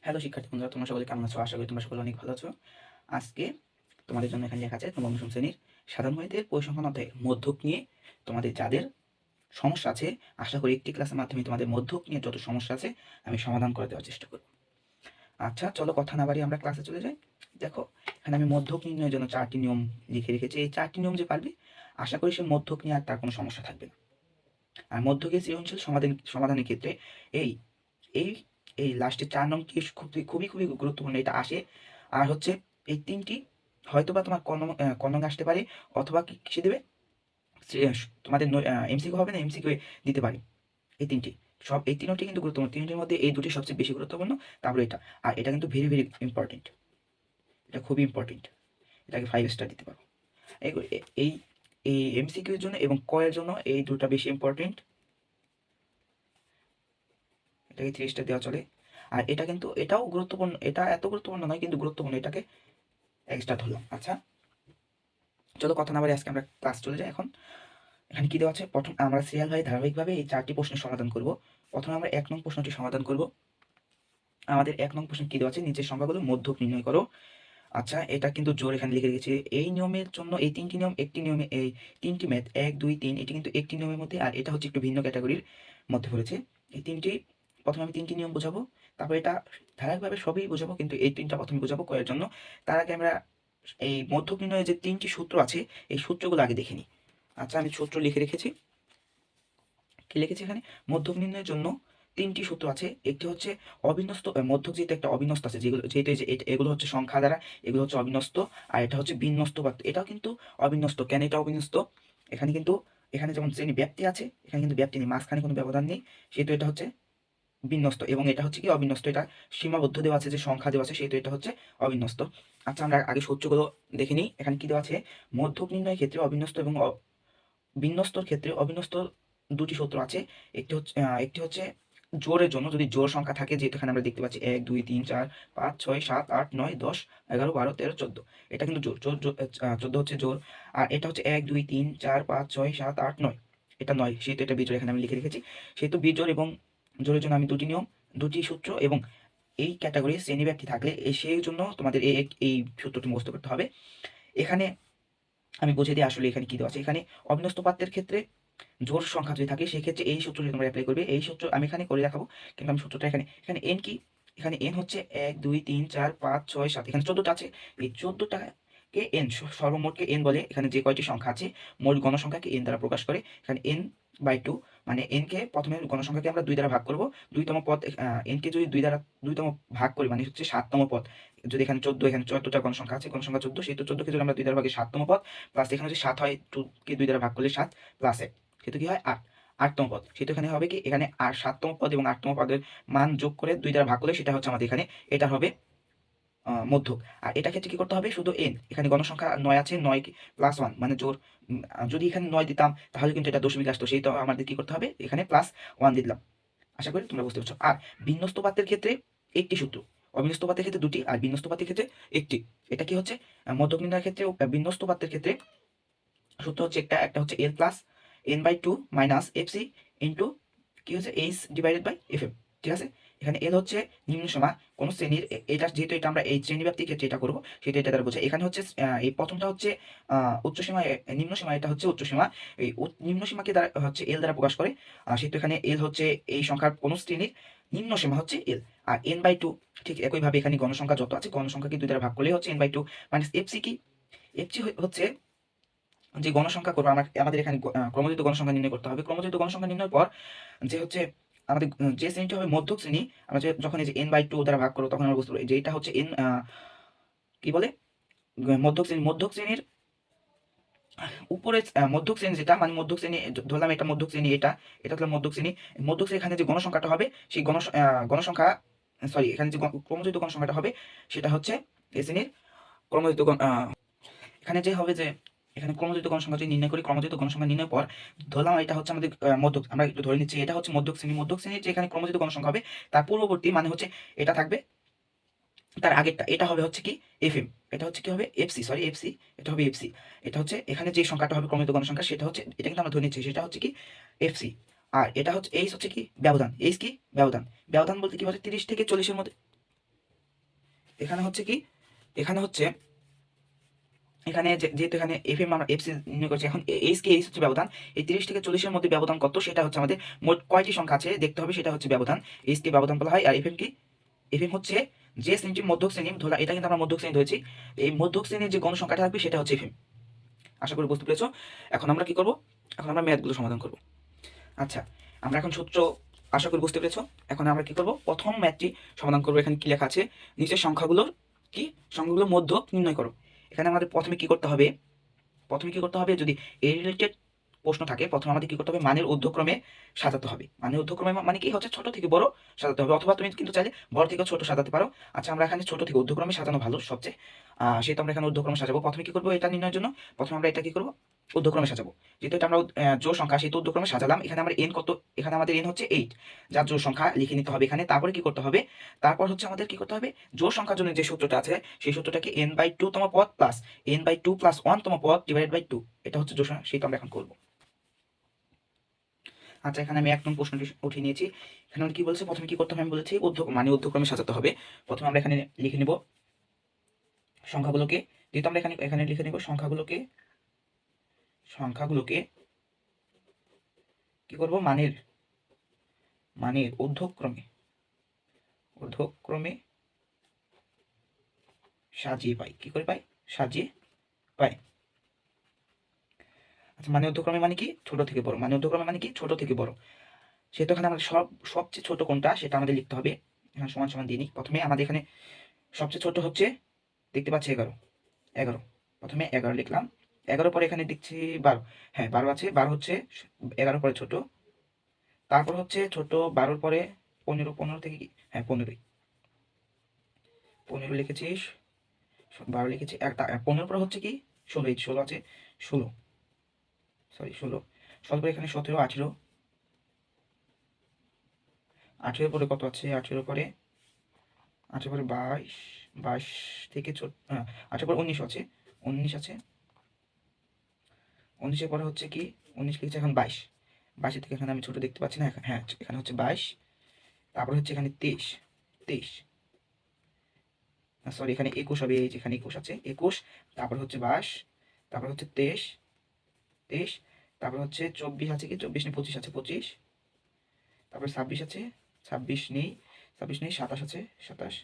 Hello শিক্ষার্থী বন্ধুরা, তোমরা সকলে কেমন আছো? আশা করি তোমরা সকলে অনেক ভালো আছো। আজকে তোমাদের জন্য এখানে লেখা আছে নবম দশম শ্রেণীর সাধারণ গণিতের পরিসংখ্যান অধ্যায়ের মধ্যক নিয়ে তোমাদের যাদের সমস্যা আছে, আশা করি একটি ক্লাসের মাধ্যমে তোমাদের মধ্যক নিয়ে যত সমস্যা আছে আমি সমাধান করে দেওয়ার চেষ্টা করব। আচ্ছা, চলো কথা না বাড়িয়ে আমরা ক্লাসে চলে যাই। দেখো, এখানে আমি মধ্যক নির্ণয়ের জন্য 4টি নিয়ম লিখে রেখেছি। এই 4টি নিয়ম যে পারবে, আশা করি সে মধ্যক নিয়ে আর তার কোনো সমস্যা থাকবে না। আর মধ্যকের সৃজনশীল সমাধানের ক্ষেত্রে এই এই এই লাস্টের 4 নংটি খুবই খুবই গুরুত্বপূর্ণ। এটা আসে। আর হচ্ছে এই 3টি হয়তোবা তোমার ক নং আসতে পারে, অথবা কিসে দেবে, তোমাদের এমসিকিউ হবে না, এমসিকিউ দিতে পারে। এই 3টি কিন্তু গুরুত্বপূর্ণ। 3টির মধ্যে এই 2টি সবচেয়ে বেশি গুরুত্বপূর্ণ, তারপরে এটা। আর এটা কিন্তু ভেরি ভেরি ইম্পর্টেন্ট, এটা খুবই ইম্পর্টেন্ট। এটাকে 5 স্টার দিতে পারো। এই এই এই এমসিকিউর জন্য এবং ক এর জন্য এই 2টা বেশি ইম্পর্টেন্ট। এটাকে 3 স্টার দেওয়া চলে। আর এটা কিন্তু এটাও গুরুত্বপূর্ণ, এটা এত গুরুত্বপূর্ণ নয় কিন্তু গুরুত্বপূর্ণ, এটাকে এক্সট্রা ধরলাম। আচ্ছা, চলো কথা না বাড়িয়ে আজকে আমরা ক্লাস চলে যাই। এখন এখানে কি দেওয়া আছে, প্রথম আমরা সিরিয়াল ভাই ধারাবাহিকভাবে এই 4টি প্রশ্নের সমাধান করব। প্রথমে আমরা 1 নং প্রশ্নটি সমাধান করব। আমাদের 1 নং প্রশ্ন কি দেওয়া আছে, নিচের সংখ্যাগুলো মধ্যক নির্ণয় করো। আচ্ছা, এটা কিন্তু জোর এখানে লিখে রেখেছি। এই নিয়মের জন্য এই 3টি নিয়ম, একটি নিয়মে এই 3টি ম্যাথ 1 2 3 এটি কিন্তু একটি নিয়মের মধ্যে, আর এটা হচ্ছে একটু ভিন্ন ক্যাটাগরির মধ্যে পড়েছে। এই 3টি প্রথমে আমি 3টি নিয়ম বোঝাবো, তারপর এটা ধারাবাহিকভাবে সবই বোঝাবো, কিন্তু এই 3টা প্রথমে বোঝাবো কয়ের জন্য। তার আগে আমরা এই মধ্যক নির্ণয়ের যে 3টি সূত্র আছে, এই সূত্রগুলো আগে দেখে নিই। আচ্ছা, আমি সূত্র লিখে রেখেছি। কি লিখেছি এখানে, মধ্যক নির্ণয়ের জন্য 3টি সূত্র আছে। একটি হচ্ছে অবিন্যস্ত মধ্যক, যেটা একটা অবিন্যস্ত আছে, যেগুলো যেটা যে এগুলো হচ্ছে সংখ্যা দ্বারা, এগুলো হচ্ছে অবিন্যস্ত। আর এটা হচ্ছে বিন্যস্ত পাত্র, এটাও কিন্তু অবিন্যস্ত। কেন এটা অবিন্যস্ত, এখানে কিন্তু এখানে যেমন শ্রেণী ব্যাপ্তি আছে, এখানে কিন্তু ব্যাপ্তি নেই, মাঝখানে কোনো ব্যবধান নেই, সেহেতু এটা হচ্ছে বিন্যস্ত। এবং এটা হচ্ছে কি অবিন্যস্ত, এটা সীমাবদ্ধ দেওয়া আছে, যে সংখ্যা দেওয়া আছে, সেহেতু এটা হচ্ছে অবিন্যস্ত। আচ্ছা, আমরা আগে সূত্রগুলো দেখে নিই। এখানে কি দেওয়া আছে, মধ্যক নির্ণয়ের ক্ষেত্রে অবিন্যস্ত এবং বিন্যস্তর ক্ষেত্রে অবিন্যস্ত 2টি সূত্র আছে। একটি হচ্ছে জোড়ের জন্য, যদি জোড় সংখ্যা থাকে, যেহেতু এখানে আমরা দেখতে পাচ্ছি 1 2 3 4 5 6 7 8 9 10 11 12 13 14, এটা কিন্তু জোড়। 14 হচ্ছে জোড়। আর এটা হচ্ছে 1 2 3 4 5 6 7 8 9, এটা 9, সেহেতু এটা বিজোড়, এখানে আমি লিখে রেখেছি। সেহেতু বিজোড় এবং জোড়ের জন্য আমি 2টি নিয়ম, 2টি সূত্র, এবং এই ক্যাটাগরির শ্রেণীব্যাপ্তি থাকলে সেই জন্য তোমাদের এই সূত্রটি মুখস্থ করতে হবে। এখানে আমি বুঝে দিই আসলে এখানে কি দেওয়া আছে। এখানে অবিন্যস্ত পাত্রের ক্ষেত্রে জোড় সংখ্যা যদি থাকে, সেক্ষেত্রে এই সূত্রটি তোমরা অ্যাপ্লাই করবে। এই সূত্র আমি এখানে করে দেখাবো, কিন্তু আমি সূত্রটা এখানে এখানে এন কি, এখানে এন হচ্ছে 1 2 3 4 5 6 7, এখানে 14টা আছে। এই 14টাকে এন, সর্বমোটকে এন বলে। এখানে যে কয়টি সংখ্যা আছে, মোট গণসংখ্যাকে এন দ্বারা প্রকাশ করে। এখানে এন বাই 2, মানে এন কে প্রথমে গণসংখ্যাকে আমরা 2 দ্বারা ভাগ করব। 2তম পদ, এন কে যদি 2তম ভাগ করি, মানে হচ্ছে 7তম পদ। যদি এখানে 14, এখানে 14টা গণসংখ্যা আছে, গণসংখ্যা 14, সেহেতু 14 কে যদি আমরা 2 দ্বারা ভাগে 7তম পদ, প্লাস এখানে যদি 7 হয়, 2 কে 2 দ্বারা ভাগ করলে 7 প্লাস 1, সেহেতু কি হয় 8, 8তম পদ। সেহেতু এখানে হবে কি, এখানে আর 7তম পদ এবং 8তম পদের মান যোগ করে 2 দ্বারা ভাগ করলে সেটা হচ্ছে আমাদের এখানে, এটা হবে মধ্যক। আর এটা ক্ষেত্রে কি করতে হবে, শুধু এন, এখানে গণসংখ্যা 9 আছে, 9 প্লাস 1 মানে জোর। যদি এখানে 9 দিতাম তাহলে কিন্তু এটা দশমিক আসতো, সেই তো আমাদের কি করতে হবে, এখানে প্লাস 1 দিলাম। আশা করি তোমরা বুঝতে পারছো। আর বিন্যস্ত পাত্রের ক্ষেত্রে একটি সূত্র, অবিন্যস্ত পাত্রের ক্ষেত্রে 2টি, আর বিন্যস্ত পাত্রের ক্ষেত্রে একটি। এটা কি হচ্ছে, মধ্যক নির্ণয়ের ক্ষেত্রে বিন্যস্ত পাত্রের ক্ষেত্রে সূত্র হচ্ছে একটা হচ্ছে L plus N by 2 minus FC into কি হচ্ছে H divided by F M. ঠিক আছে, এখানে এল হচ্ছে নিম্ন সীমা কোন শ্রেণীর, এটা যেহেতু এটা আমরা এই শ্রেণী ব্যাপ্তির ক্ষেত্রে এটা করবো, সেটা এটা দ্বারা বোঝায়। এখানে হচ্ছে এই প্রথমটা হচ্ছে উচ্চ সীমা, নিম্ন সীমা, এটা হচ্ছে উচ্চ সীমা। এই নিম্ন সীমাকে দ্বারা হচ্ছে এল দ্বারা প্রকাশ করে। সেহেতু এখানে এল হচ্ছে এই সংখ্যার কোন শ্রেণীর নিম্ন সীমা হচ্ছে এল। আর এন বাই 2, ঠিক একইভাবে এখানে গণসংখ্যা যত আছে, গণসংখ্যাকে 2 দ্বারা ভাগ করলে হচ্ছে এন বাই 2 মাইনাস এফসি কি, এফসি হচ্ছে যে গণসংখ্যা করবো আমাদের এখানে ক্রমযুক্ত গণসংখ্যা নির্ণয় করতে হবে। ক্রমযুক্ত গণসংখ্যা নির্ণয়ের পর যে হচ্ছে আমাদের যে শ্রেণীটা হবে মধ্যক শ্রেণী, আমরা যখন এই যে এন বাই 2 দ্বারা ভাগ করবো, তখন আমরা বুঝতে পারবো যে এটা হচ্ছে এন কি বলে, মধ্যক শ্রেণী। মধ্যক শ্রেণীর উপরে মধ্যক শ্রেণী যেটা, মানে মধ্যক শ্রেণী ধরলাম, এটা মধ্যক শ্রেণী, এটা হলো মধ্যক শ্রেণী। মধ্যক শ্রেণী এখানে যে গণসংখ্যাটা হবে, সেই গণসংখ্যা, সরি, এখানে যে ক্রমযুক্ত গণসংখ্যাটা হবে, সেটা হচ্ছে এই শ্রেণীর ক্রমযুক্ত এখানে যে হবে যে, এখানে ক্রমযুক্ত গণসংখ্যা যদি নির্ণয় করি, ক্রমযুক্ত গণসংখ্যা নির্ণয়ের পর ধরলাম এটা হচ্ছে আমাদের মধ্যক, আমরা একটু ধরে নিচ্ছি এটা হচ্ছে মধ্যক শ্রেণী। মধ্যক শ্রেণীর যে এখানে ক্রমযুক্ত গণসংখ্যা হবে, তার পূর্ববর্তী মানে হচ্ছে এটা থাকবে, তার আগেরটা, এটা হবে হচ্ছে কি এফএম, এটা হচ্ছে কি হবে এফসি, সরি এফসি, এটা হবে এফসি। এটা হচ্ছে এখানে যে সংখ্যাটা হবে ক্রমযুক্ত গণসংখ্যা, সেটা হচ্ছে, এটা কিন্তু আমরা ধরে নিচ্ছি, সেটা হচ্ছে কি এফসি। আর এটা হচ্ছে এইচ, হচ্ছে কি ব্যবধান, এইচ কি ব্যবধান। ব্যবধান বলতে কি হচ্ছে 30 থেকে 40-এর মধ্যে, এখানে হচ্ছে কি, এখানে হচ্ছে এখানে যেহেতু এখানে এফ এম আমরা এফসি নির্ণয় করছি, এখন এইচ কে এইচ হচ্ছে ব্যবধান। এই 30 থেকে 40-এর মধ্যে ব্যবধান কত সেটা হচ্ছে আমাদের মোট কয়টি সংখ্যা আছে দেখতে হবে, সেটা হচ্ছে ব্যবধান। এইচ কে ব্যবধান বলা হয়। আর এফ এম কি, এফ এম হচ্ছে যে শ্রেণীটি মধ্যক শ্রেণী ধরা, এটা কিন্তু আমরা মধ্যক শ্রেণী ধরেছি। এই মধ্যক শ্রেণীর যে গণসংখ্যাটা থাকবে সেটা হচ্ছে এফ এম। আশা করি বুঝতে পেরেছো। এখন আমরা কি করব, এখন আমরা ম্যাথগুলো সমাধান করব। আচ্ছা, আমরা এখন সূত্র আশা করি বুঝতে পেরেছো। এখন আমরা কি করব, প্রথম ম্যাথটি সমাধান করব। এখানে কি লেখা আছে, নিচের সংখ্যাগুলোর কি, সংখ্যাগুলোর মধ্যক নির্ণয় করো। এখানে আমাদের প্রথমে কি করতে হবে, যদি এই রিলেটেড প্রশ্ন থাকে, প্রথমে আমাদের কি করতে হবে, মানের ঊর্ধ্বক্রমে সাজাতে হবে। মানের ঊর্ধ্বক্রমে মানে কি হচ্ছে, ছোট থেকে বড় সাজাতে হবে, অথবা তুমি কিন্তু চাইলে বড় থেকে ছোট সাজাতে পারো। আচ্ছা, আমরা এখানে ছোট থেকে ঊর্ধ্বক্রমে সাজানো ভালো সবচেয়ে, সেহেতু আমরা এখানে ঊর্ধ্বক্রমে সাজাবো। প্রথমে কি করবো, এটা নির্ণয়ের জন্য প্রথমে আমরা এটা কি করবো, ঊর্ধ্বক্রমে সাজাবো। যেহেতু এটা আমরা জোড় সংখ্যা, সেহেতু ঊর্ধ্বক্রমে সাজালাম। এখানে আমরা এন কত, এখানে আমাদের এন হচ্ছে 8, যার জোড় সংখ্যা লিখে নিতে হবে এখানে। তারপরে কি করতে হবে, তারপর হচ্ছে আমাদের কি করতে হবে, জোড় সংখ্যার জন্য যে সূত্রটা আছে সেই সূত্রটাকে n/2 তম পদ প্লাস n/2 + 1 তম পদ ডিভাইডেড বাই 2, এটা হচ্ছে জোড় সংখ্যা, সেটা আমরা এখন করবো। আচ্ছা, এখানে আমি 1 নং প্রশ্নটি উঠিয়ে নিয়েছি। এখানে কি বলছে, প্রথমে কি করতে হবে আমি বলেছি, ঊর্ধ্বক্রমে সাজাতে হবে। প্রথমে আমরা এখানে লিখে নিব সংখ্যাগুলোকে, যেহেতু আমরা এখানে লিখে নিব সংখ্যাগুলোকে কি করব, মানের ঊর্ধ্বক্রমে সাজিয়ে পাই, কি করে পাই, সাজিয়ে পাই। আচ্ছা, মানে ঊর্ধ্বক্রমে মানে কি, ছোট থেকে বড়, মানে ঊর্ধ্বক্রমে মানে কি, ছোট থেকে বড়। সেহেতু এখানে আমাদের সবচেয়ে ছোট কোনটা সেটা আমাদের লিখতে হবে। এখানে সমান সমান দিয়ে নিই। প্রথমে আমাদের এখানে সবচেয়ে ছোট হচ্ছে, দেখতে পাচ্ছি 11। প্রথমে 11 লিখলাম। 11 পরে এখানে দেখছি 12, হ্যাঁ 12 আছে, 12 হচ্ছে 11 পরে ছোট। তারপর হচ্ছে ছোট 12 পরে 15, 15 থেকে কি, হ্যাঁ 15 লিখেছি, 12 লিখেছি, 15 পরে হচ্ছে কি 16, 16 আছে, 16 পরে এখানে 17, 18, 18 পরে কত আছে, 18 পরে 22, 22 থেকে ছোট, 18 পরে 19 আছে, 19 আছে, 19 পরে হচ্ছে কি, 19 লিখেছে এখন 22, 22 থেকে এখানে আমি ছোট দেখতে পাচ্ছি না, হ্যাঁ এখানে হচ্ছে 22, তারপরে হচ্ছে এখানে 23, সরি এখানে 21 হবে, এই যেখানে 21 আছে 21, তারপর হচ্ছে 22, তারপর হচ্ছে 23, তারপর হচ্ছে 24 আছে কি, 24 নেই 25 আছে, 25, তারপর 26 আছে, 26 নেই, 27 আছে, 27,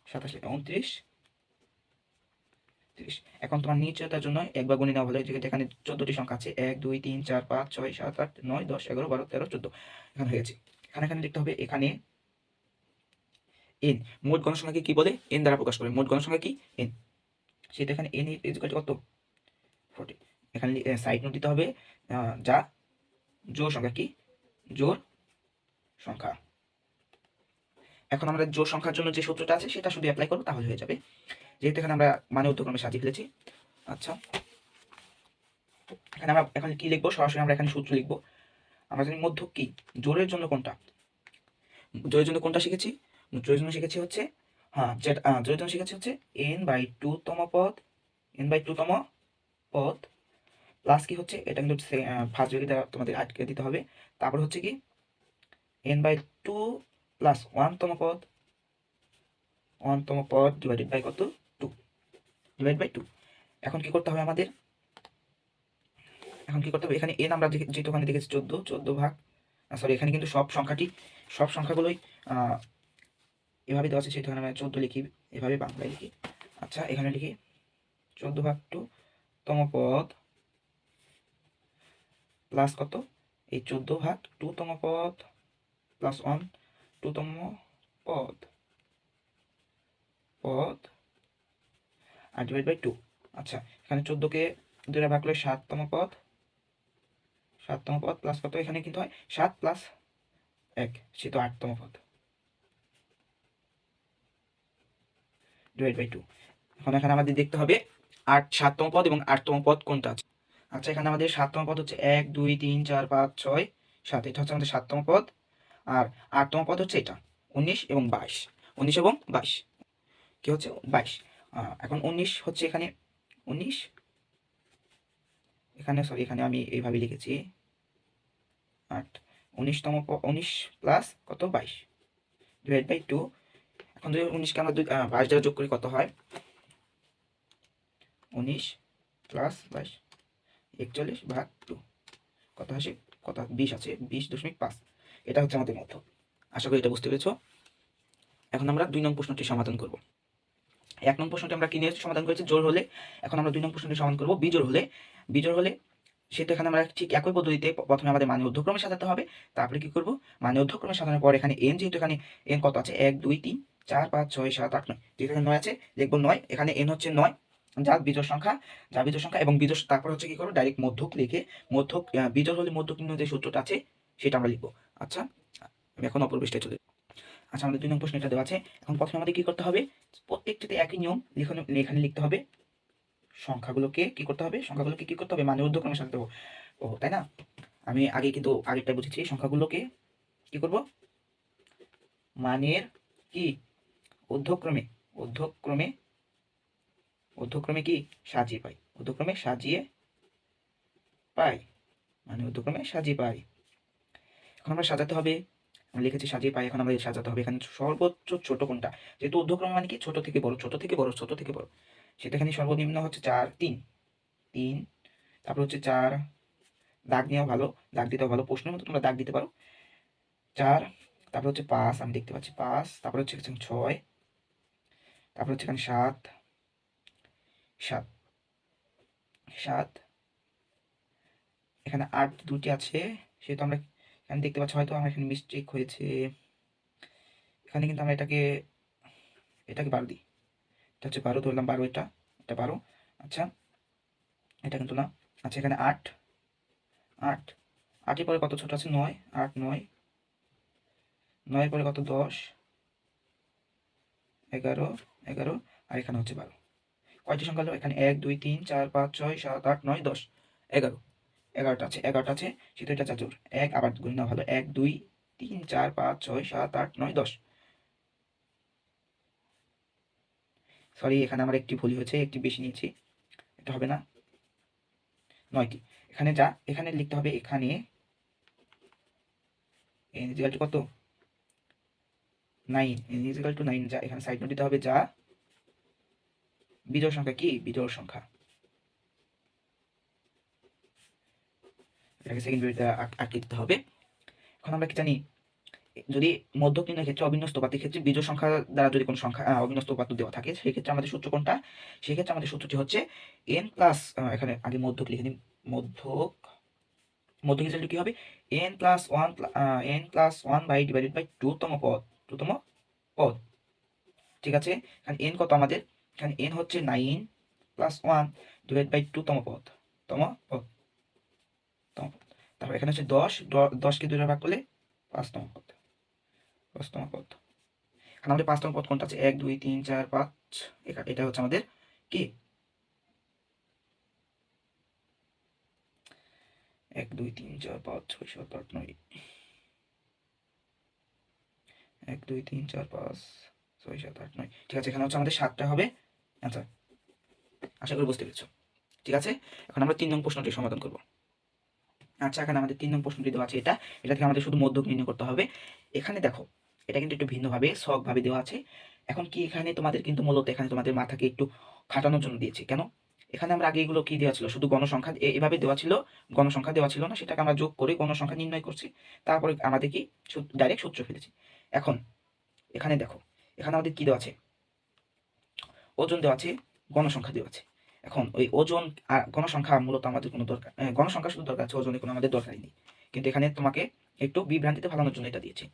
29, 30। এখন তোমার নিশ্চয়তার জন্য একবার গুণে নেওয়া ভালো, যেহেতু এখানে 14টি সংখ্যা আছে, 1 2 3 4 5 6 7 8 9 10 11 12 13 14, এখানে হয়ে গেছে। এখানে লিখতে হবে, এখানে এন, মোট গণসংখ্যাকে কি বলে, এন দ্বারা প্রকাশ করে। মোট গণসংখ্যা কি, এন, সেটা এখানে এন ইকুয়াল টু কত, 40। এখানে সাইড নোট দিতে হবে, যা জোড় সংখ্যা, কি জোড় সংখ্যা। এখন আমরা জোড় সংখ্যার জন্য যে সূত্রটা আছে সেটা শুধু অ্যাপ্লাই করবো, তাহলে হয়ে যাবে। যেহেতু এখানে আমরা মানে ঊর্ধ্বক্রমে সাজিয়ে ফেলেছি। আচ্ছা, এখানে আমরা এখন কি লিখবো, সরাসরি আমরা এখানে সূত্র লিখবো। আমরা জানি মধ্যক কি, জোড়ের জন্য কোনটা, জোড়ের জন্য কোনটা শিখেছি, জোড়ের জন্য শিখেছি হচ্ছে, জোড়ের জন্য শিখেছি হচ্ছে n/2 তম পদ, n/2 তম পদ প্লাস কি হচ্ছে, এটা কিন্তু ফার্স্ট যদি তোমাদের আটকে দিতে হবে। তারপর হচ্ছে কি n/2 প্লাস 1 তম পদ, ডিভাইডেড বাই কত, 2, ডিভাইড বাই 2। এখন কি করতে হবে আমাদের, এখানে n আমরা যেহেতু ওখানে দেখেছি 14 ভাগ, সরি এখানে কিন্তু সব সংখ্যাগুলোই এভাবে দেওয়া আছে, সেহেতু এখানে আমরা 14 লিখি, এভাবে বাংলায় লিখি। আচ্ছা, এখানে লিখি 14 ভাগ 2 তম পদ প্লাস কত, এই 14 ভাগ 2 তম পদ প্লাস 1 2 তম পদ আর ডিভাইড বাই 2। আচ্ছা, এখানে 14কে 2 ভাগ করলে 7 তম পদ প্লাস কত, এখানে কিন্তু হয় 7 প্লাস 1, সে তো 8 তম পদ ডিভাইড বাই 2। এখন এখানে আমাদের দেখতে হবে 7 তম পদ এবং 8 তম পদ কোনটা আছে। আচ্ছা, এখানে আমাদের 7 তম পদ হচ্ছে 1 2 3 4 5 6 7, এটা হচ্ছে আমাদের 7 তম পদ। আর 8 তম পদ হচ্ছে এটা 19 এবং 22, কি হচ্ছে 22। এখন 19 হচ্ছে এখানে 19, এখানে আমি এইভাবে লিখেছি 8, 19 প্লাস কত 22 ডিভাইড বাই 2। এখন যদি 19কে আমরা 22 দ্বারা যোগ করি কত হয়? 19 প্লাস 22 41/2 কত আসে? কত 20 আছে, 20.5। এটা হচ্ছে আমাদের মধ্য। আশা করি এটা বুঝতে পেরেছো। এখন আমরা 2 নং প্রশ্নটি সমাধান করব। 1 নং প্রশ্নটি আমরা কি নিয়ে সমাধান করেছি? জোড় হলে। এখন আমরা 2 নং প্রশ্নটি সমাধান করব বিজোড় হলে। বিজোড় হলে সেটা এখানে আমরা ঠিক একই পদ্ধতিতে প্রথমে আমাদের মানে ঊর্ধ্বক্রমে সাজাতে হবে। তারপরে কি করব? মানে ঊর্ধ্বক্রমে সাজানোর পর এখানে n, যেহেতু এখানে n কত আছে? 1 2 3 4 5 6 7 8 9, যেহেতু এখানে 9 আছে লিখব 9। এখানে n হচ্ছে 9, যা বিজোড় সংখ্যা, এবং বিজোড়, তারপর হচ্ছে কি করব? ডাইরেক্ট মধ্যক লিখে মধ্যক, বিজোড় হলে মধ্যক নির্ণয় যে সূত্রটা আছে সেটা আমরা লিখব। আচ্ছা, আমি এখন অপর পৃষ্ঠায় চলে। আচ্ছা, আমাদের 2 নং প্রশ্ন এটা দেওয়া আছে। এখন প্রথমে আমাদের কি করতে হবে? প্রত্যেকটিতে একই নিয়ম, এখানে লিখতে হবে সংখ্যাগুলোকে কি করতে হবে? সংখ্যাগুলোকে কি করতে হবে? মানে ঊর্ধ্বক্রমে সাজাতে হবে। ও তাই না? আমি আগে কিন্তু আগেরটা বুঝেছি। সংখ্যাগুলোকে কি করব? মানের কি ঊর্ধ্বক্রমে ঊর্ধ্বক্রমে ঊর্ধ্বক্রমে কি সাজিয়ে পাই, ঊর্ধ্বক্রমে সাজিয়ে পাই, মানে ঊর্ধ্বক্রমে সাজিয়ে পাই। এখন আমরা সাজাতে হবে, আমি লিখেছি সাজিয়ে পাই। এখন আমাদের সাজাতে হবে এখানে সর্বোচ্চ ছোট কোনটা, যেহেতু ঊর্ধ্বক্রমে মানে কি ছোট থেকে বড়, ছোট থেকে বড়, ছোট থেকে বড়। সেটা এখানে সর্বনিম্ন হচ্ছে 4 3 3, তারপর হচ্ছে 4, দাগ নেওয়া ভালো, দাগ দিতেও ভালো, প্রশ্নের মতো তোমরা দাগ দিতে পারো। 4, তারপর হচ্ছে 5, আমি দেখতে পাচ্ছি 5, তারপর হচ্ছে 6, তারপর হচ্ছে এখানে 7 7 7, এখানে 8 দুটি আছে, সেহেতু আমরা এখানে দেখতে পাচ্ছি, হয়তো আমার এখানে মিস্টেক হয়েছে। এখানে কিন্তু আমরা এটাকে 12 দিই। এটা হচ্ছে 12 ধরলাম, 12, এটা 12। আচ্ছা, এটা কিন্তু না। আচ্ছা, এখানে 8 8, 8 এর পরে কত ছোট আছে? 9 8 9, 9 এর পরে কত? 10 11 11, আর এখানে হচ্ছে 12। কয়টি সংখ্যা হলো? এখানে 1 2 3 4 5 6 7 8 9 10 11, 11টা আছে, 11টা আছে, সেটা এটা চাচুর 1, আবার গুণ না ভালো, 1 2 3 4 5 6 7 8 9 10। সরি, এখানে আমার একটি ভুল হয়েছে, একটি বেশি নিয়েছি, এটা হবে না। 9টি এখানে যা, এখানে লিখতে হবে, এখানে n ইকুয়াল টু কত? 9, n ইকুয়াল টু 9, যা এখানে সাইড নোট দিতে হবে, যা বিজোড় সংখ্যা। কি বিজোড় সংখ্যা? এটাকে সেকেন্ড ব্রেকেট দ্বারা আটকে দিতে হবে। এখন আমরা কি জানি? যদি মধ্যক নির্ণয়ের ক্ষেত্রে, অবিন্যস্ত উপাত্তের ক্ষেত্রে বিজোড় সংখ্যা দ্বারা যদি কোনো সংখ্যা অবিন্যস্ত উপাত্ত দেওয়া থাকে, সেই ক্ষেত্রে আমাদের সূত্র কোনটা? সেই ক্ষেত্রে আমাদের সূত্রটি হচ্ছে n প্লাস, এখানে আগে মধ্যক লিখে নিই, মধ্যক হিসেবে কি হবে? n plus 1 by divided by 2তম পদ, 2তম পদ। ঠিক আছে, এখানে n কত আমাদের? এখানে n হচ্ছে 9 প্লাস 1 ডিভাইড বাই 2তম পদ, তম পদ, তম পদ। তারপর এখানে হচ্ছে 10, 10কে 2 দ্বারা ভাগ করলে 5তম পদ, 5তম পদ। এখন আমাদের 5তম পদ কোনটা আছে? 1 2 3 4 5, এটা হচ্ছে আমাদের কি? 1 2 3 4 5 6 7 8 9, 1 2 3 4 5 6 7 8 9। ঠিক আছে, এখানে হচ্ছে আমাদের 7টা হবে আনসার। আশা করি বুঝতে পেরেছো। ঠিক আছে, এখন আমরা 3 নং প্রশ্নটি সমাধান করব। আচ্ছা, এখানে আমাদের 3 নং প্রশ্নটি দেওয়া আছে, এটা থেকে আমাদের শুধু মধ্যক নির্ণয় করতে হবে। এখানে দেখো, এটা কিন্তু একটু ভিন্নভাবে সহগভাবে দেওয়া আছে। এখন কি, এখানে তোমাদের কিন্তু মূলত এখানে তোমাদের মাথাকে একটু খাটানোর জন্য দিয়েছি। কেন? এখানে আমরা আগে এগুলো কি দেওয়া ছিল? শুধু গণসংখ্যা এভাবে দেওয়া ছিল, গণসংখ্যা দেওয়া ছিল না, সেটাকে আমরা যোগ করে গণসংখ্যা নির্ণয় করছি। তারপরে আমাদের কি ডাইরেক্ট সূত্র ফেলেছি। এখন এখানে দেখো, এখানে আমাদের কি দেওয়া আছে? ওজন দেওয়া আছে, গণসংখ্যা দেওয়া আছে। এখন ওই ওজন আর গণসংখ্যা মূলত আমাদের কোনো দরকার, গণসংখ্যা শুধু দরকার আছে, ওজনে কোনো আমাদের দরকারই নেই। কিন্তু এখানে তোমাকে একটু বিভ্রান্তিতে ফেলানোর জন্য এটা দিয়েছে।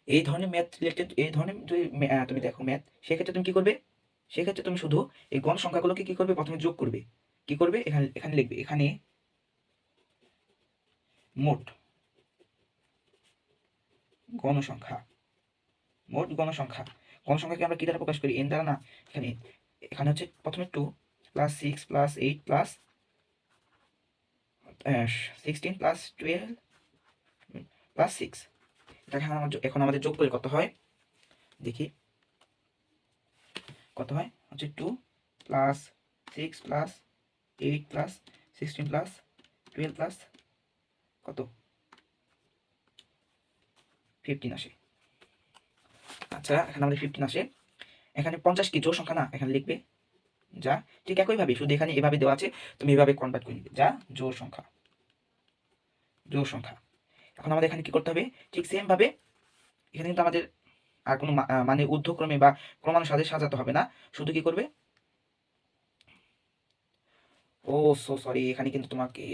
এই ধরনের ম্যাথ রিলেটেড, এই ধরনের যদি তুমি দেখো ম্যাথ, সেক্ষেত্রে তুমি কি করবে? সেক্ষেত্রে তুমি শুধু এই গণসংখ্যাগুলোকে কি করবে? প্রথমে যোগ করবে। কি করবে? এখানে এখানে লিখবে, এখানে মোট গণসংখ্যা, মোট গণসংখ্যা। গণসংখ্যাকে আমরা কি দ্বারা প্রকাশ করি? n দ্বারা না। এখানে এখানে হচ্ছে প্রথমে 2 plus 6 plus 8 plus 16 plus 12 plus 6। এটা এখন আমাদের যোগ করলে কত হয় দেখি? কত হয়? হচ্ছে 2 plus 6 plus 8 plus 16 plus 12 plus কত? 15 আসে। আচ্ছা, এখানে আমাদের 15 আসে। এখানে 50 কি জোড় সংখ্যা না, এখানে লিখবে যা, ঠিক একইভাবে শুধু এখানে এভাবে দেওয়া আছে, তুমি এভাবে কনভার্ট করে নিবে যা জোড় সংখ্যা, জোড় সংখ্যা। এখন আমাদের এখানে কি করতে হবে, ঠিক সেম ভাবে এখানে কিন্তু আমাদের আর কোনো মানে ঊর্ধ্বক্রমে বা ক্রমানুসারে সাজাতে হবে না, শুধু কি করবে, ও সো সরি, এখানে কিন্তু তোমাকে,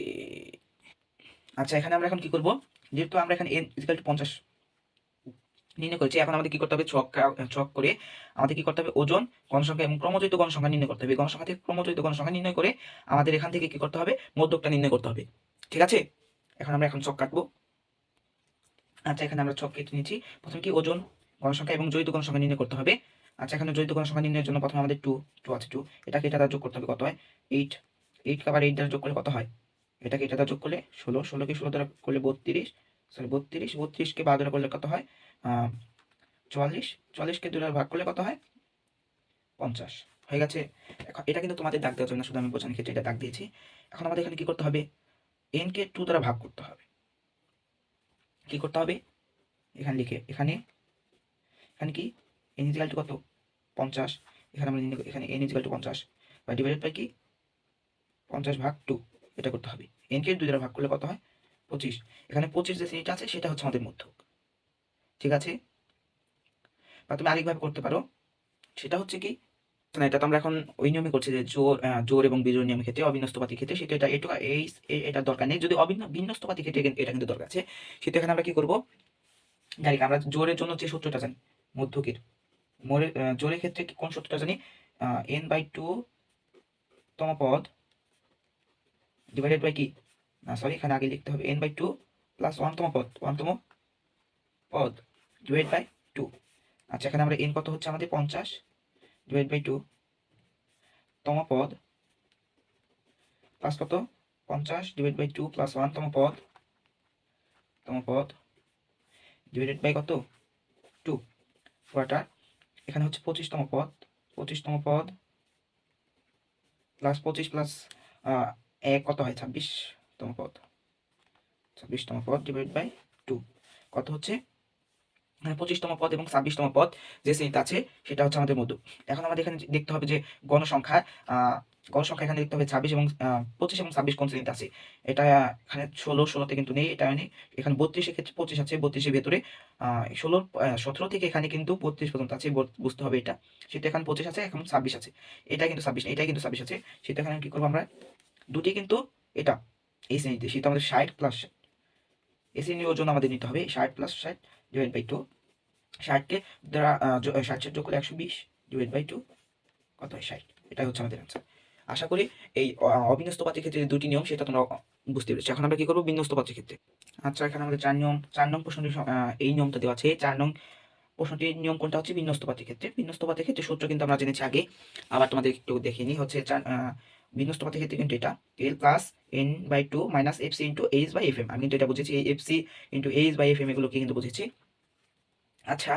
আচ্ছা এখানে আমরা এখন কি করব, যেহেতু আমরা এখানে n = 50 নির্ণয় করেছি, এখন আমাদের কি করতে হবে, ছক করে আমাদের কি করতে হবে, ওজন, গণসংখ্যা এবং ক্রমজয়িত গণসংখ্যা নির্ণয় করতে হবে। গণসংখ্যা থেকে ক্রমজয়িত গণসংখ্যা নির্ণয় করে আমাদের এখান থেকে কি করতে হবে, মধ্যকটা নির্ণয় করতে হবে। ঠিক আছে, এখন আমরা ছক কাটবো। আচ্ছা এখানে আমরা ছক কেটে নিয়েছি। প্রথমে কি ওজন, গণসংখ্যা এবং জয়িত গণসংখ্যা নির্ণয় করতে হবে। আচ্ছা এখানে জয়িত গণসংখ্যা নির্ণয়ের জন্য প্রথমে আমাদের 2 আছে, 2 এটাকে এটা দ্বারা যোগ করতে হবে, কত হয় 8, 8 কে আবার 8 দ্বারা যোগ করলে কত হয়, এটাকে এটা দ্বারা যোগ করলে 16, 16 কে 16 দ্বারা করলে 32, সরি 32, 32 কে 12 দ্বারা করলে কত হয় 44, 44 কে 2 দ্বারা ভাগ করলে কত হয় 50, হয়ে গেছে। এখন এটা কিন্তু তোমাদের দাগ দেওয়ার জন্য, শুধু আমি বোঝানোর ক্ষেত্রে এটা দাগ দিয়েছি। এখন আমাদের এখানে কি করতে হবে, n কে 2 দ্বারা ভাগ করতে হবে। কি করতে হবে, এখানে লিখে এখানে এখানে কি n = কত 50, এখানে আমরা এখানে n = 50 বা ডিভাইডেড বাই কি 50/2, এটা করতে হবে। n কে 2 দ্বারা ভাগ করলে কত হয় 25, এখানে 25 যে শ্রেণীটা আছে সেটা হচ্ছে আমাদের মধ্যক। ঠিক আছে, বা তুমি আরেকভাবে করতে পারো, সেটা হচ্ছে কি না, এটা তো আমরা এখন ওই নিয়মে করছি যে জোড় এবং বিজোড় নিয়মের ক্ষেত্রে, অবিন্যস্তপাতির ক্ষেত্রে সেটা এটা একটু এটার দরকার নেই। যদি বিন্যস্তপাতির ক্ষেত্রে এটা কিন্তু দরকার আছে। সেটা এখানে আমরা কি করব, ডাইরেক্ট আমরা জোড়ের জন্য যে সূত্রটা জানি, মধ্যকের জোড়ের ক্ষেত্রে কোন সূত্রটা জানি, n/2 তম পদ ডিভাইডেড বাই কি, না সরি এখানে আগে লিখতে হবে n/2 প্লাস 1 তম পদ, 1 তম পদ ডিভাইড বাই 2। আচ্ছা এখানে আমরা n কত হচ্ছে আমাদের 50 ডিভাইড বাই 2 তম পদ প্লাস কত 50 ডিভাইড বাই 2 প্লাস 1 তম পদ ডিভাইডেড বাই কত 2 পুরোটা। এখানে হচ্ছে 25 তম পদ, 25 তম পদ প্লাস 25 প্লাস 1 কত হয় 26 তম পদ, 26 তম পদ ডিভাইড বাই 2 কত হচ্ছে 25 তম পদ এবং 26 তম পদ যে শ্রেণীতে আছে সেটা হচ্ছে আমাদের মধ্যক। এখন আমাদের এখানে দেখতে হবে যে গণসংখ্যা এখানে দেখতে হবে 26 এবং 25 এবং 26 কোন শ্রেণীতে আছে। এটা এখানে 16 তে কিন্তু নেই, এটা নেই। এখানে 32 এর ক্ষেত্রে 25 আছে, 32 এর ভেতরে 17 থেকে এখানে কিন্তু 32 পর্যন্ত আছে, বুঝতে হবে এটা। সেটা এখানে 25 আছে, এখন 26 আছে, এটা কিন্তু 26 না, এটাই কিন্তু 26 আছে। সেটা এখানে কি করবো আমরা, দুটি কিন্তু এটা এই শ্রেণীতে, সেটা আমাদের 60 প্লাস এই শ্রেণীর ওজন আমাদের নিতে হবে 60 প্লাস 60 ডিভাইড বাই 2। 60 কে দ্বারা 60 যোগ করলে 120 ডিভাইড বাই 2 কত হয় 60, এটাই হচ্ছে আমাদের आंसर। আশা করি এই অবিন্যস্তপাতের ক্ষেত্রে যে দুটি নিয়ম সেটা তোমরা বুঝতে পেরেছো। এখন আমরা কি করব বিন্যস্তপাতের ক্ষেত্রে। আচ্ছা এখানে আমাদের 4 নং প্রশ্নটি এই নিয়মটা দেওয়া আছে। 4 নং প্রশ্নটির নিয়ম কোনটা হচ্ছে বিন্যস্তপাতের ক্ষেত্রে। বিন্যস্তপাতের ক্ষেত্রে সূত্র কিন্তু আমরা জেনেছি আগে, আবার তোমাদের একটু দেখিয়ে নিই। হচ্ছে বিন্যস্তপাতের ক্ষেত্রে কিন্তু এটা l plus n/2 minus fc into h by fm, আমি কিন্তু এটা বুঝেছি, এই fc into h by fm এগুলোকে কিন্তু বুঝেছি। আচ্ছা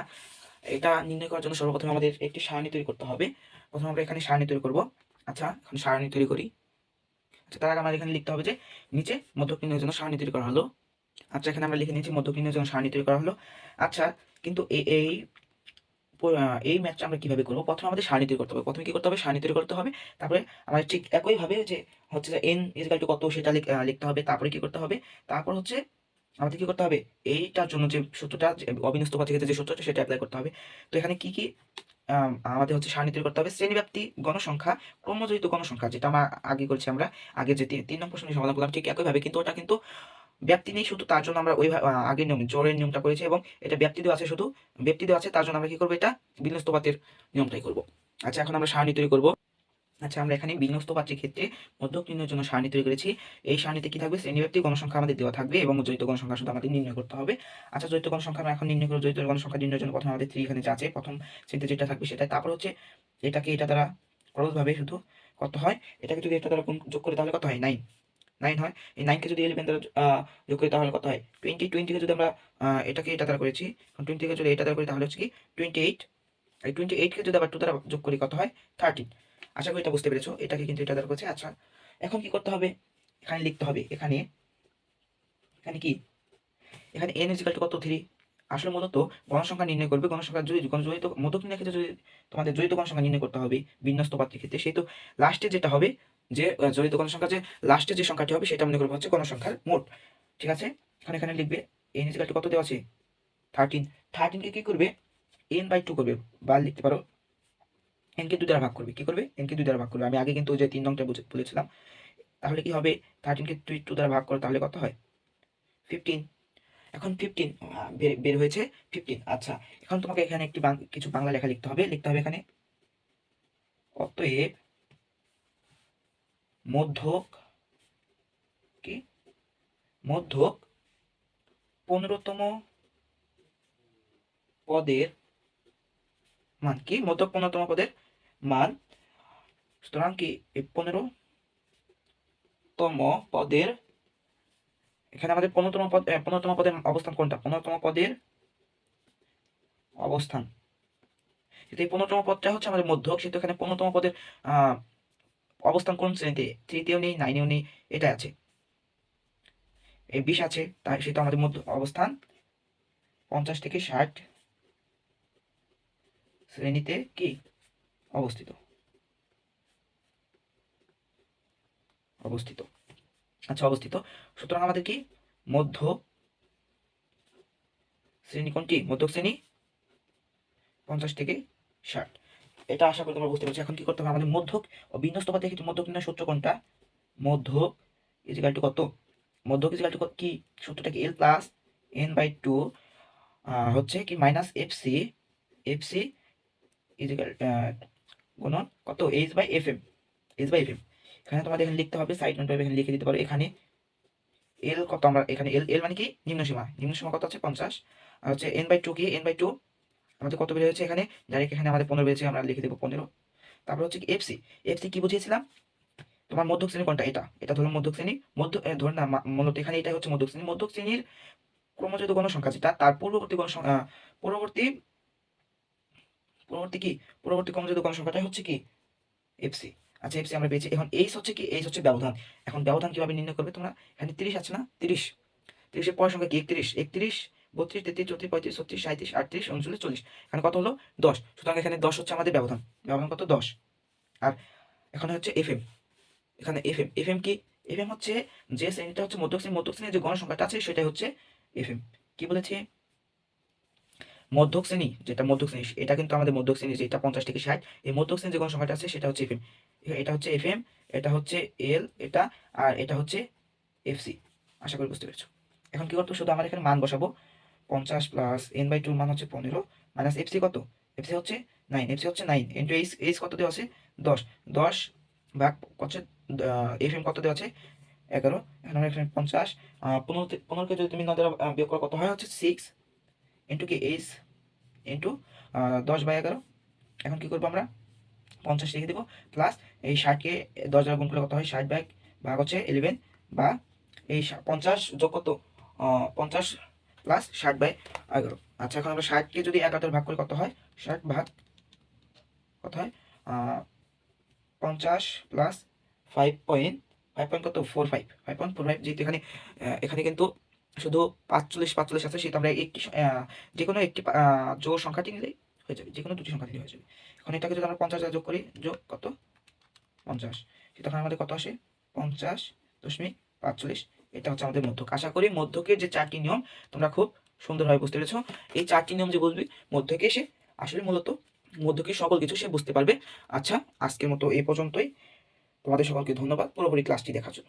এটা নির্ণয় করার জন্য সর্বপ্রথমে আমাদের একটি সারণী তৈরি করতে হবে। প্রথমে আমরা এখানে সারণী তৈরি করব। আচ্ছা এখন সারণী তৈরি করি। আচ্ছা তার আগে আমাদের এখানে লিখতে হবে যে নিচে মধ্যক নির্ণয়ের জন্য সারণী তৈরি করা হলো। আচ্ছা এখানে আমরা লিখে নিয়েছি মধ্যক নির্ণয়ের জন্য সারণী তৈরি করা হলো। আচ্ছা কিন্তু এই ম্যাথটা আমরা কিভাবে করবো, প্রথমে আমাদের সারণী তৈরি করতে হবে। প্রথমে কি করতে হবে, সারণী তৈরি করতে হবে। তারপরে আমাদের ঠিক একইভাবে যে হচ্ছে যে n = কত সেটা লিখতে হবে। তারপরে কি করতে হবে, তারপর হচ্ছে আমাদের কি করতে হবে, এইটার জন্য যে সূত্রটা অবিন্যস্তপাতের ক্ষেত্রে যে সূত্রটা সেটা অ্যাপ্লাই করতে হবে। তো এখানে কি কি আমাদের হচ্ছে সারণী তৈরি করতে হবে, শ্রেণীব্যাপ্তি, গণসংখ্যা, ক্রমজয়িত গণসংখ্যা, যেটা আমরা আগে করেছি। আমরা আগে যে 3 নং প্রশ্নটি সমাধান করলাম ঠিক একইভাবে, কিন্তু ওটা কিন্তু ব্যাপ্তি নেই, শুধু তার জন্য আমরা ওই আগের নিয়ম জোড়ের নিয়মটা করেছি, এবং এটা ব্যাপ্তি দেওয়া আছে, শুধু ব্যাপ্তি দেওয়া আছে, তার জন্য আমরা কি করবো, এটা বিন্যস্তপাতের নিয়মটাই করব। আচ্ছা এখন আমরা সারণী তৈরি করব। আচ্ছা আমরা এখানে বিন্যস্তপাতের ক্ষেত্রে মধ্যক নির্ণয়ের জন্য সারণী তৈরি করেছি। এই সারণীতে কি থাকবে, শ্রেণীব্যাপ্তি, গণসংখ্যা আমাদের দেওয়া থাকবে এবং জড়িত গণসংখ্যা শুধু আমাদের নির্ণয় করতে হবে। আচ্ছা জড়িত গণসংখ্যা আমরা এখন নির্ণয় করব। জড়িত গণসংখ্যা নির্ণয়ের জন্য প্রথমে আমাদের 3 এখানে যা আছে, প্রথম শ্রেণীতে যেটা থাকবে সেটাই। তারপর হচ্ছে এটাকে এটা দ্বারা খরচভাবে শুধু কত হয়, এটাকে যদি এটা দ্বারা যোগ করি তাহলে কত হয় 9, 9 হয়। এই 9 কে যদি 11 দ্বারা যোগ করি তাহলে কত হয় 20, 20 কে যদি আমরা এটাকে এটা দ্বারা করেছি, 20 কে যদি এটা দ্বারা করি তাহলে হচ্ছে কি 28, এই 28 কে যদি আবার 2 দ্বারা যোগ করি কত হয় 13। আশা করি এটা বুঝতে পেরেছো, এটাকে কিন্তু এটা দ্বারা করেছে। আচ্ছা এখন কি করতে হবে, এখানে লিখতে হবে, এখানে এখানে কি, এখানে n = কত 3, আসলে মূলত গণসংখ্যা নির্ণয় করবে, গণসংখ্যা জড়িত মধ্যক নির্ণয়ের ক্ষেত্রে যদি তোমাদের জড়িত গণসংখ্যা নির্ণয় করতে হবে বিন্যস্ত পাত্রের ক্ষেত্রে, সেই তো লাস্টে যেটা হবে যে জড়িত গণসংখ্যা যে লাস্টে যে সংখ্যাটি হবে সেটা মনে করবো হচ্ছে গণসংখ্যার মোট। ঠিক আছে, এখানে লিখবে n ইকুয়াল টু কত দেওয়া আছে 13। 13 কে কি করবে n/2 করবে, বা লিখতে পারো n কে 2 দ্বারা ভাগ করবে। কি করবে? n কে 2 দ্বারা ভাগ করবে। আমি আগে কিন্তু ওই যে 3 নংটা বলেছিলাম। তাহলে কি হবে 13 কে 2 দ্বারা ভাগ করো, তাহলে কত হয় 15। এখন 15 বের হয়েছে 15। আচ্ছা, এখন তোমাকে এখানে একটি কিছু বাংলা লেখা লিখতে হবে এখানে অতএব মধ্যক কি মধ্যক 15তম পদের মান কি? মধ্যক 15তম পদের মান। সুতরাং কি এই 15তম পদের, এখানে আমাদের 15তম পদের অবস্থান কোনটা? 15তম পদের অবস্থান, এই 15তম পদটা হচ্ছে আমাদের মধ্যক, সেহেতু এখানে 15তম পদের অবস্থান কোন শ্রেণীতে? 3তেও নেই, 9এও নেই, এটা আছে। এই 20 আছে, তাই সেটা আমাদের মধ্য অবস্থান 50 থেকে 60 শ্রেণীতে কি অবস্থিত। আচ্ছা, অবস্থিত। সুতরাং আমাদের কি মধ্য শ্রেণী কোনটি? মধ্যক শ্রেণী 50 থেকে 60। এটা আশা করি তোমরা বুঝতে পারছো। এখন কি করতে হবে? আমাদের মধ্যক ও বিন্যস্ত পাতে ক্ষেত্রে মধ্যক নির্ণয় সূত্র কোনটা? মধ্যক ইজিক্যাল টু কত? মধ্যক ইজিক্যাল টু কি? সূত্রটা কি? l প্লাস n/2 হচ্ছে কি মাইনাস এফসি ইজিক্যাল গুণন কত? h/fm। এখানে তোমাদের এখানে লিখতে হবে, সাইড নোট এখানে লিখে দিতে পারো। এখানে এল কত? আমরা এখানে এল মানে কি? নিম্ন সীমা কত আছে? 50। আর হচ্ছে n/2 কি? n/2 আমাদের কত বের হয়েছে এখানে? ডাইরেক্ট এখানে আমাদের 15 বেরিয়েছে, আমরা লিখে দেবো 15। তারপর হচ্ছে কি এফসি কি বুঝিয়েছিলাম? তোমার মধ্যক শ্রেণী কোনটা? এটা ধরুন মধ্যক শ্রেণী। ধরুন না, মূলত এখানে এটা হচ্ছে মধ্যক শ্রেণী। মধ্যক শ্রেণীর ক্রমযুক্ত গণসংখ্যা যেটা, তার পূর্ববর্তী ক্রমযুক্ত গণসংখ্যাটাই হচ্ছে কি? এফসি। আচ্ছা, এফসি আমরা পেয়েছি। এখন এইচ হচ্ছে ব্যবধান। এখন ব্যবধান কিভাবে নির্ণয় করবে তোমরা? এখানে 30 আছে না? 30 এর পরের সংখ্যা কি? 31, 32, 33, 34, 35, 36, 37, 38, 39, 40। এখানে কত হলো? 10। সুতরাং এখানে 10 হচ্ছে আমাদের ব্যবধান কত? 10। আর এখানে হচ্ছে এখানে এফএম কি? এফএম হচ্ছে যে শ্রেণীটা হচ্ছে মধ্যক শ্রেণীর যে গণসংখ্যাটা আছে সেটাই হচ্ছে এফএম। কি বলেছি? মধ্যক শ্রেণী এটা কিন্তু আমাদের মধ্যক শ্রেণী, যেটা 50 থেকে 60, এই মধ্যক শ্রেণীর যে গণসংখ্যাটা আছে সেটা হচ্ছে এফএম। এটা হচ্ছে এফএম, এটা হচ্ছে এল, আর এটা হচ্ছে এফসি। আশা করি বুঝতে পেরেছো। এখন কি করতে? শুধু আমরা এখানে মান বসাবো। 50 প্লাস n/2 মান হচ্ছে 15 মাইনাস এফসি কত? এফসি হচ্ছে 9 ইন্টু এইচ কত দেওয়া আছে? 10 ভাগ হচ্ছে এফএম কত দেওয়া আছে? 11। এখন আমরা এখানে 50 15কে যদি তুমি 9 দ্বারা বিয়োগ করো কত হয়? হচ্ছে 6 ইন্টু কি এইচ ইন্টু 10/11। এখন কি করবো আমরা? 50 লিখে দেবো, প্লাস এই 60কে 10 দ্বারা গুণ করলে কত হয়? 60 ভাগ হচ্ছে 11, বা এই 50 যোগ কত? 50 প্লাস 60/11। আচ্ছা, এখন আমরা 60কে যদি 11 দ্বারা ভাগ করি কত হয়? 60 ভাগ কত হয়? 50 প্লাস 5.45, যেহেতু এখানে কিন্তু শুধু 45 আছে, সেটা আমরা একটি যে কোনো একটি জোড় সংখ্যাটি নিলেই হয়ে যাবে, যে কোনো দুটি সংখ্যা নিলেই হয়ে যাবে। এখন এটাকে যদি আমরা 50 দ্বারা যোগ করি, যোগ কত? 50, তখন আমাদের কত আসে? 50.45। এটা হচ্ছে আমাদের মধ্যক। আশা করি মধ্যকের যে 4টি নিয়ম তোমরা খুব সুন্দরভাবে বুঝতে পেরেছো। এই 4টি নিয়ম যে বুঝবি, মধ্যকে সে আসলে মূলত মধ্যকে সকল কিছু সে বুঝতে পারবে। আচ্ছা, আজকের মতো এই পর্যন্তই। তোমাদের সকলকে ধন্যবাদ পুরোপুরি ক্লাসটি দেখার জন্য।